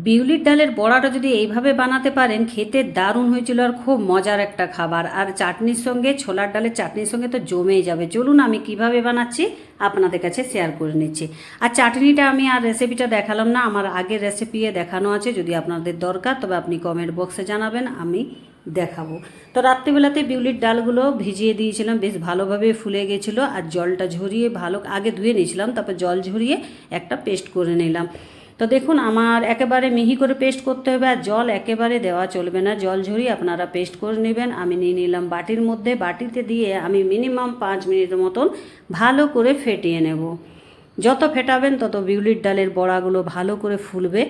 বিউলির ডালের বড়াটা যদি এইভাবে বানাতে পারেন খেতে দারুণ হয়েছিল আর খুব মজার একটা খাবার। আর চাটনির সঙ্গে, ছোলার ডালের চাটনির সঙ্গে তো জমেই যাবে। চলুন আমি কিভাবে বানাচ্ছি আপনাদের কাছে শেয়ার করে নিচ্ছি। আর চাটনিটা আমি আর রেসিপিটা দেখালাম না, আমার আগের রেসিপি দেখানো আছে, যদি আপনাদের দরকার তবে আপনি কমেন্ট বক্সে জানাবেন, আমি দেখাবো। তো রাত্রিবেলাতে বিউলির ডালগুলো ভিজিয়ে দিয়েছিলাম, বেশ ভালোভাবে ফুলে গেছিলো। আর জলটা ঝরিয়ে ভালো আগে ধুয়ে নিয়েছিলাম, তারপর জল ঝরিয়ে একটা পেস্ট করে নিলাম। তো দেখুন আমার একেবারে মিহি করে পেস্ট করতে হবে, আর জল একেবারে দেওয়া চলবে না, জল ঝরিয়ে আপনারা পেস্ট করে নেবেন। আমি নিয়ে নিলাম বাটির মধ্যে, বাটিতে দিয়ে আমি মিনিমাম 5 মিনিটের মতন ভালো করে ফেটিয়ে নেব। যত ফেটাবেন তত বিউলির ডালের বড়াগুলো ভালো করে ফুলবে।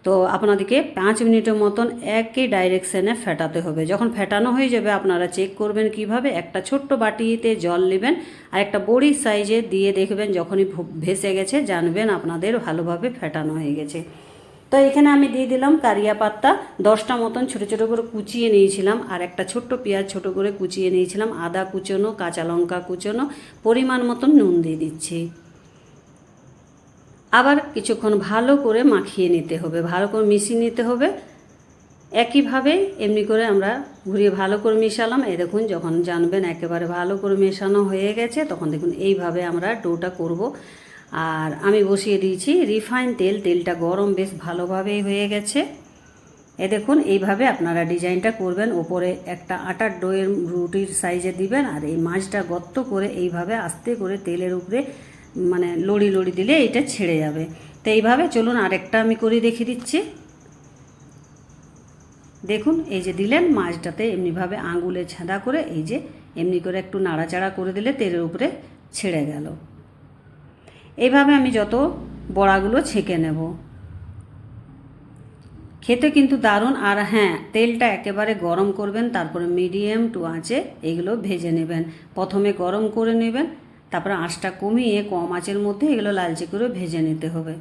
তো আপনাদেরকে 5 মিনিটের মতন একই ডাইরেকশানে ফেটাতে হবে। যখন ফেটানো হয়ে যাবে আপনারা চেক করবেন কিভাবে, একটা ছোট্ট বাটিতে জল নেবেন আর একটা বড়ির সাইজে দিয়ে দেখবেন, যখনই ভেসে গেছে জানবেন আপনাদের ভালোভাবে ফেটানো হয়ে গেছে। তো এখানে আমি দিয়ে দিলাম কারিয়া পাতা 10টা মতন ছোটো ছোটো করে কুচিয়ে নিয়েছিলাম, আর একটা ছোট্ট পেঁয়াজ ছোটো করে কুচিয়ে নিয়েছিলাম, আদা কুচোনো, কাঁচা লঙ্কা কুচোনো, পরিমাণ মতন নুন দিয়ে দিচ্ছি। আবার কিছুক্ষণ ভালো করে মাখিয়ে নিতে হবে, ভালো করে মিশিয়ে নিতে হবে। একইভাবে এমনি করে আমরা ঘুরিয়ে ভালো করে মিশালাম। এই দেখুন যখন জানবেন একেবারে ভালো করে মেশানো হয়ে গেছে, তখন দেখুন এইভাবে আমরা ডোটা করব। আর আমি বসিয়ে দিয়েছি রিফাইন তেল, তেলটা গরম বেশ ভালোভাবেই হয়ে গেছে। এ দেখুন এইভাবে আপনারা ডিজাইনটা করবেন, ওপরে একটা আটার ডোয়ের রুটির সাইজে দিবেন, আর এই মাছটা গর্ত করে এইভাবে আস্তে করে তেলের উপরে মানে লড়ি লড়ি দিলে এটা ছেড়ে যাবে। তো এইভাবে চলুন আরেকটা আমি করে দেখিয়ে দিচ্ছি। দেখুন এই যে দিলেন মাছটাতে এমনিভাবে আঙুলে ছেঁদা করে এই যে এমনি করে একটু নাড়াচাড়া করে দিলে তেলের উপরে ছেড়ে গেল। এইভাবে আমি যত বড়াগুলো ছেঁকে নেব। খেতে কিন্তু দারুণ। আর হ্যাঁ, তেলটা একেবারে গরম করবেন, তারপরে মিডিয়াম টু আঁচে এগুলো ভেজে নেবেন। প্রথমে গরম করে নেবেন, তারপরে আঁচটা কমিয়ে কম আঁচের মধ্যে এগুলো লালচে করে ভেজে নিতে হবে।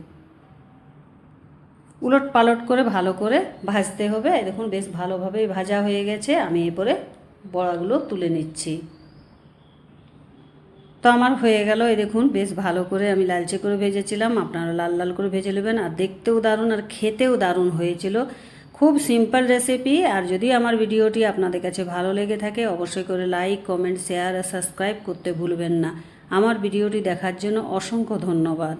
উলট পালট করে ভালো করে ভাজতে হবে। দেখুন বেশ ভালোভাবেই ভাজা হয়ে গেছে, আমি এরপরে বড়াগুলো তুলে নিচ্ছি। তো আমার হয়ে গেল। এই দেখুন বেশ ভালো করে আমি লালচে করে ভেজেছিলাম, আপনারা লাল লাল করে ভেজে নেবেন। আর দেখতেও দারুণ আর খেতেও দারুণ হয়েছিল। খুব সিম্পল রেসিপি। আর যদি আমার ভিডিওটি আপনাদের কাছে ভালো লেগে থাকে অবশ্যই করে লাইক, কমেন্ট, শেয়ার আর সাবস্ক্রাইব করতে ভুলবেন না। আমার ভিডিওটি দেখার জন্য অসংখ্য ধন্যবাদ।